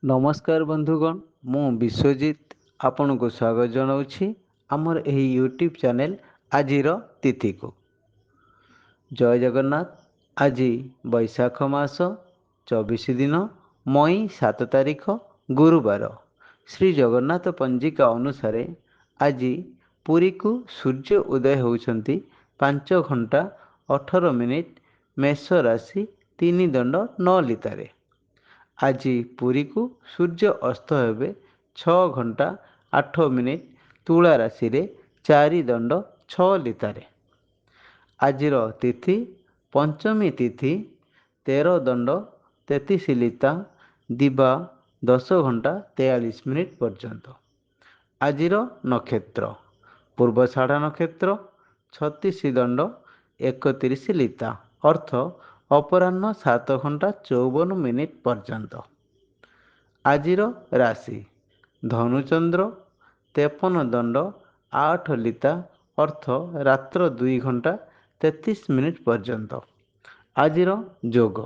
ନମସ୍କାର ବନ୍ଧୁଗଣ, ମୁଁ ବିଶ୍ୱଜିତ ଆପଣଙ୍କୁ ସ୍ୱାଗତ ଜଣାଉଛି ଆମର ଏହି ୟୁଟ୍ୟୁବ୍ ଚ୍ୟାନେଲ୍ ଆଜିର ତିଥିକୁ। ଜୟ ଜଗନ୍ନାଥ। ଆଜି ବୈଶାଖ ମାସ 24 ଦିନ ମଇ 7 ତାରିଖ ଗୁରୁବାର। ଶ୍ରୀ ଜଗନ୍ନାଥ ପଞ୍ଜିକା ଅନୁସାରେ ଆଜି ପୁରୀକୁ ସୂର୍ଯ୍ୟ ଉଦୟ ହେଉଛନ୍ତି 5 ଘଣ୍ଟା 18 ମିନିଟ୍ ମେଷ ରାଶି 3 ଦଣ୍ଡ 9 ଲିତାରେ। ଆଜି ପୁରୀକୁ ସୂର୍ଯ୍ୟ ଅସ୍ତ ହେବେ 6 ଘଣ୍ଟା 8 ମିନିଟ୍ ତୁଳା ରାଶିରେ 4 ଦଣ୍ଡ 6 ଲିତାରେ। ଆଜିର ତିଥି ପଞ୍ଚମୀ ତିଥି 13 ଦଣ୍ଡ 33 ଲିତା ଦିବା 10 ଘଣ୍ଟା 43 ମିନିଟ୍ ପର୍ଯ୍ୟନ୍ତ। ଆଜିର ନକ୍ଷତ୍ର ପୂର୍ବଷାଢ଼ା ନକ୍ଷତ୍ର 36 ଦଣ୍ଡ 31 ଲିତା ଅର୍ଥ ଅପରାହ୍ନ 7 ଘଣ୍ଟା 54 ମିନିଟ୍ ପର୍ଯ୍ୟନ୍ତ। ଆଜିର ରାଶି ଧନୁଚନ୍ଦ୍ର 53 ଦଣ୍ଡ 8 ଲିତା ଅର୍ଥ ରାତ୍ର 2 ଘଣ୍ଟା 33 ମିନିଟ୍ ପର୍ଯ୍ୟନ୍ତ। ଆଜିର ଯୋଗ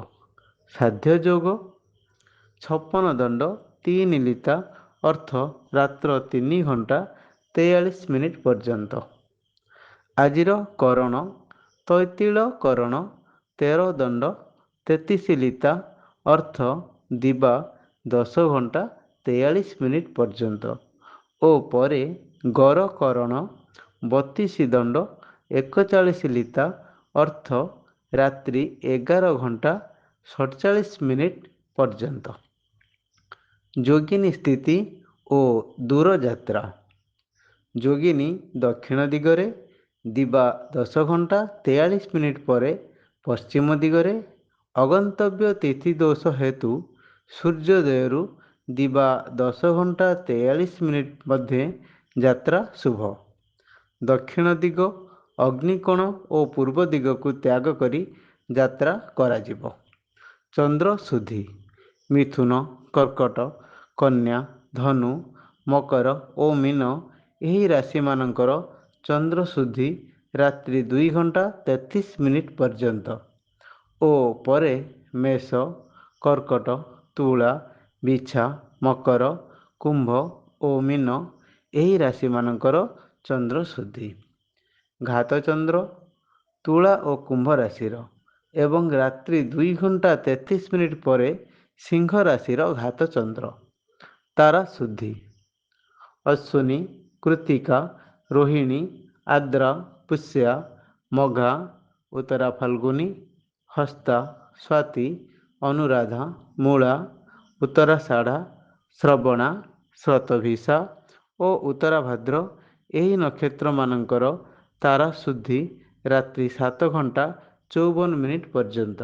ସାଧ୍ୟ ଯୋଗ 56 ଦଣ୍ଡ 3 ଲିତା ଅର୍ଥ ରାତ୍ର 3 ଘଣ୍ଟା 43 ମିନିଟ୍ ପର୍ଯ୍ୟନ୍ତ। ଆଜିର କରଣ ତୈତିଳ କରଣ 13 ଦଣ୍ଡ 33 ଲିତା ଅର୍ଥ ଦିବା 10 ଘଣ୍ଟା 43 ମିନିଟ୍ ପର୍ଯ୍ୟନ୍ତ ଓ ପରେ ଗର କରଣ 32 ଦଣ୍ଡ 41 ଲିତା ଅର୍ଥ ରାତ୍ରି 11 ଘଣ୍ଟା 47 ମିନିଟ୍ ପର୍ଯ୍ୟନ୍ତ। ଯୋଗିନୀ ସ୍ଥିତି ଓ ଦୂରଯାତ୍ରା ଯୋଗିନୀ ଦକ୍ଷିଣ ଦିଗରେ ଦିବା 10 ଘଣ୍ଟା 43 ମିନିଟ୍ ପରେ ପଶ୍ଚିମ ଦିଗରେ ଅଗନ୍ତବ୍ୟ ତିଥି ଦୋଷ ହେତୁ ସୂର୍ଯ୍ୟୋଦୟରୁ ଦିବା 10 ଘଣ୍ଟା 43 ମିନିଟ୍ ମଧ୍ୟରେ ଯାତ୍ରା ଶୁଭ। ଦକ୍ଷିଣ ଦିଗ ଅଗ୍ନିକୋଣ ଓ ପୂର୍ବ ଦିଗକୁ ତ୍ୟାଗ କରି ଯାତ୍ରା କରାଯିବ। ଚନ୍ଦ୍ର ଶୁଦ୍ଧି ମିଥୁନ କର୍କଟ କନ୍ୟା ଧନୁ ମକର ଓ ମୀନ ଏହି ରାଶିମାନଙ୍କର ଚନ୍ଦ୍ର ଶୁଦ୍ଧି ରାତ୍ରି 2 ଘଣ୍ଟା 33 ମିନିଟ୍ ପର୍ଯ୍ୟନ୍ତ ଓ ପରେ ମେଷ କର୍କଟ ତୁଳା ବିଛା ମକର କୁମ୍ଭ ଓ ମୀନ ଏହି ରାଶିମାନଙ୍କର ଚନ୍ଦ୍ର ଶୁଦ୍ଧି। ଘାତ ଚନ୍ଦ୍ର ତୁଳା ଓ କୁମ୍ଭ ରାଶିର ଏବଂ ରାତ୍ରି 2 ଘଣ୍ଟା 33 ମିନିଟ୍ ପରେ ସିଂହ ରାଶିର ଘାତ ଚନ୍ଦ୍ର। ତାରା ଶୁଦ୍ଧି ଅଶ୍ୱିନୀ କୃତ୍ତିକା ରୋହିଣୀ ଆଦ୍ରା ପୁଷ୍ୟା ମଘା ଉତ୍ତରା ଫାଲ୍ଗୁନୀ ହସ୍ତା ସ୍ୱାତି ଅନୁରାଧା ମୂଳା ଉତ୍ତରାଷାଢ଼ା ଶ୍ରବଣା ଶତଭିଷା ଓ ଉତ୍ତରା ଭାଦ୍ର ଏହି ନକ୍ଷତ୍ରମାନଙ୍କର ତାରା ଶୁଦ୍ଧି ରାତ୍ରି 7 ଘଣ୍ଟା 54 ମିନିଟ୍ ପର୍ଯ୍ୟନ୍ତ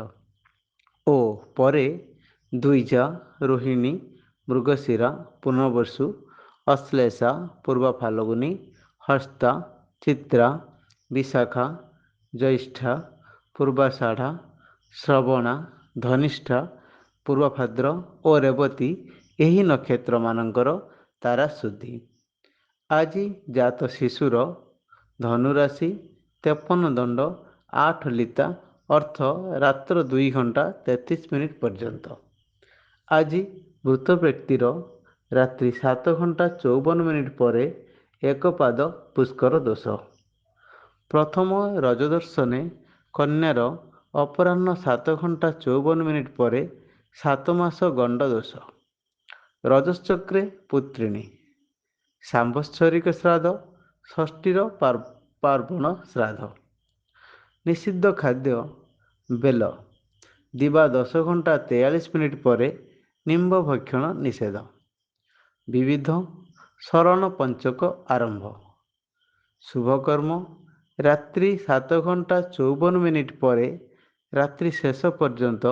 ଓ ପରେ ଦ୍ୱିଜା ରୋହିଣୀ ମୃଗଶିରା ପୁନର୍ବସୁ ଅଶ୍ଳେଷା ପୂର୍ବ ଫାଲ୍ଗୁନୀ ହସ୍ତା ଚିତ୍ରା ବିଶାଖା ଜ୍ୟେଷ୍ଠା ପୂର୍ବାଷାଢ଼ା ଶ୍ରବଣା ଧନିଷ୍ଠା ପୂର୍ବ ଭାଦ୍ର ଓ ରେବତୀ ଏହି ନକ୍ଷତ୍ରମାନଙ୍କର ତାରା ଶୁଦ୍ଧି। ଆଜି ଜାତ ଶିଶୁର ଧନୁରାଶି 53 ଦଣ୍ଡ 8 ଲିତା ଅର୍ଥ ରାତ୍ର 2 ଘଣ୍ଟା 33 ମିନିଟ୍ ପର୍ଯ୍ୟନ୍ତ। ଆଜି ମୃତ ବ୍ୟକ୍ତିର ରାତ୍ରି 7 ଘଣ୍ଟା 54 ମିନିଟ୍ ପରେ ଏକ ପାଦ ପୁଷ୍କର ଦୋଷ। ପ୍ରଥମ ରଜଦର୍ଶନେ କନ୍ୟାର ଅପରାହ୍ନ 7 ଘଣ୍ଟା 54 ମିନିଟ୍ ପରେ 7 ମାସ ଗଣ୍ଡ ଦୋଷ। ରଜଶ୍ଚକ୍ରେ ପୁତ୍ରିଣୀ ସାମ୍ବତ୍ସରିକ ଶ୍ରାଦ୍ଧ ଷଷ୍ଠୀର ପାର୍ବଣ ଶ୍ରାଦ୍ଧ। ନିଷିଦ୍ଧ ଖାଦ୍ୟ ବେଲ ଦିବା 10 ଘଣ୍ଟା 43 ମିନିଟ୍ ପରେ ନିମ୍ବ ଭକ୍ଷଣ ନିଷେଧ। ବିବିଧ ଶରଣ ପଞ୍ଚକ ଆରମ୍ଭ। ଶୁଭକର୍ମ ରାତ୍ରି 7 ଘଣ୍ଟା 54 ମିନିଟ୍ ପରେ ରାତ୍ରି ଶେଷ ପର୍ଯ୍ୟନ୍ତ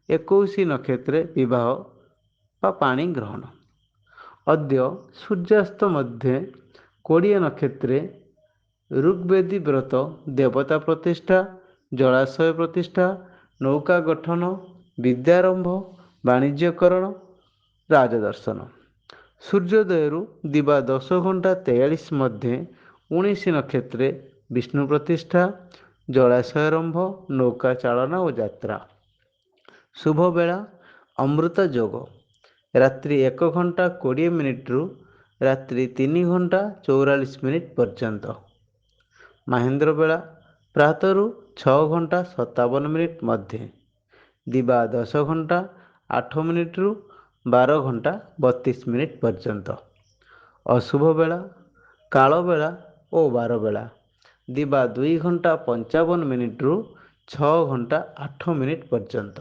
21 ନକ୍ଷତ୍ରରେ ବିବାହ ବା ପାଣି ଗ୍ରହଣ। ଅଦ୍ୟ ସୂର୍ଯ୍ୟାସ୍ତ ମଧ୍ୟ 20 ନକ୍ଷତ୍ରରେ ଋଗ୍ବେଦୀ ବ୍ରତ ଦେବତା ପ୍ରତିଷ୍ଠା ଜଳାଶୟ ପ୍ରତିଷ୍ଠା ନୌକା ଗଠନ ବିଦ୍ୟାରମ୍ଭ ବାଣିଜ୍ୟକରଣ ରାଜଦର୍ଶନ। ସୂର୍ଯ୍ୟୋଦୟରୁ ଦିବା 10 ଘଣ୍ଟା 43 ମଧ୍ୟ 19 ନକ୍ଷତ୍ରରେ ବିଷ୍ଣୁ ପ୍ରତିଷ୍ଠା ଜଳାଶୟରମ୍ଭ ନୌକା ଚାଳନା ଓ ଯାତ୍ରା। ଶୁଭବେଳା ଅମୃତ ଯୋଗ ରାତ୍ରି 1 ଘଣ୍ଟା 20 ମିନିଟ୍ରୁ ରାତ୍ରି 3 ଘଣ୍ଟା 44 ମିନିଟ୍ ପର୍ଯ୍ୟନ୍ତ। ମାହେନ୍ଦ୍ର ବେଳା ପ୍ରାତଃରୁ 6 ଘଣ୍ଟା 57 ମିନିଟ୍ ମଧ୍ୟେ, ଦିବା 10 ଘଣ୍ଟା 8 ମିନିଟ୍ରୁ 12 ଘଣ୍ଟା 32 ମିନିଟ୍ ପର୍ଯ୍ୟନ୍ତ। ଅଶୁଭ ବେଳା କାଳବେଳା ଓ ବାରବେଳା ଦିବା 2 ଘଣ୍ଟା 55 ମିନିଟ୍ରୁ 6 ଘଣ୍ଟା 8 ମିନିଟ୍ ପର୍ଯ୍ୟନ୍ତ।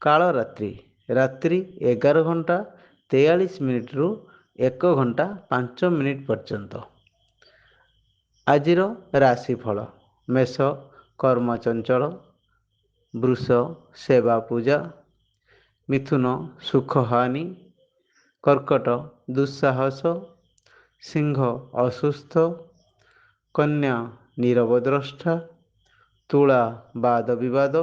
କାଳରାତ୍ରି ରାତ୍ରି 11 ଘଣ୍ଟା 43 ମିନିଟ୍ରୁ 1 ଘଣ୍ଟା 5 ମିନିଟ୍ ପର୍ଯ୍ୟନ୍ତ। ଆଜିର ରାଶିଫଳ: ମେଷ କର୍ମ ଚଞ୍ଚଳ, ବୃଷ ସେବା ପୂଜା, ମିଥୁନ ସୁଖହାନି, କର୍କଟ ଦୁଃସାହସ, ସିଂହ ଅସୁସ୍ଥ, କନ୍ୟା ନୀରବ ଦ୍ରଷ୍ଟା, ତୁଳା ବାଦ ବିବାଦ,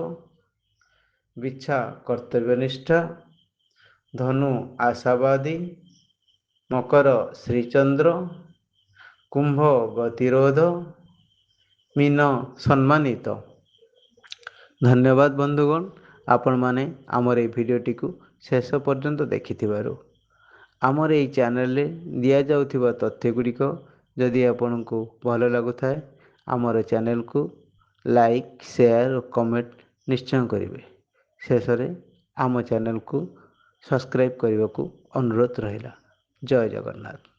ବିଛା କର୍ତ୍ତବ୍ୟନିଷ୍ଠା, ଧନୁ ଆଶାବାଦୀ, ମକର ଶ୍ରୀଚନ୍ଦ୍ର, କୁମ୍ଭ ଗତିରୋଧ, ମୀନ ସମ୍ମାନିତ। ଧନ୍ୟବାଦ ବନ୍ଧୁଗଣ, ଆପଣମାନେ ଆମର এই ଭିଡ଼ିଓଟିକୁ ଶେଷ ପର୍ଯ୍ୟନ୍ତ ଦେଖିଥିବାରୁ। ଆମର এই ଚ୍ୟାନେଲରେ ଦିଆଯାଉଥିବା ତଥ୍ୟ ଗୁଡ଼ିକ ଯଦି ଆପଣଙ୍କୁ ଭଲ ଲାଗୁଥାଏ, ଆମର ଚ୍ୟାନେଲକୁ ଲାଇକ୍, ସେୟାର ଓ କମେଣ୍ଟ ନିଶ୍ଚୟ କରିବେ। ଶେଷରେ ଆମ ଚ୍ୟାନେଲକୁ ସବସ୍କ୍ରାଇବ୍ କରିବାକୁ ଅନୁରୋଧ ରହିଲା। ଜୟ ଜଗନ୍ନାଥ।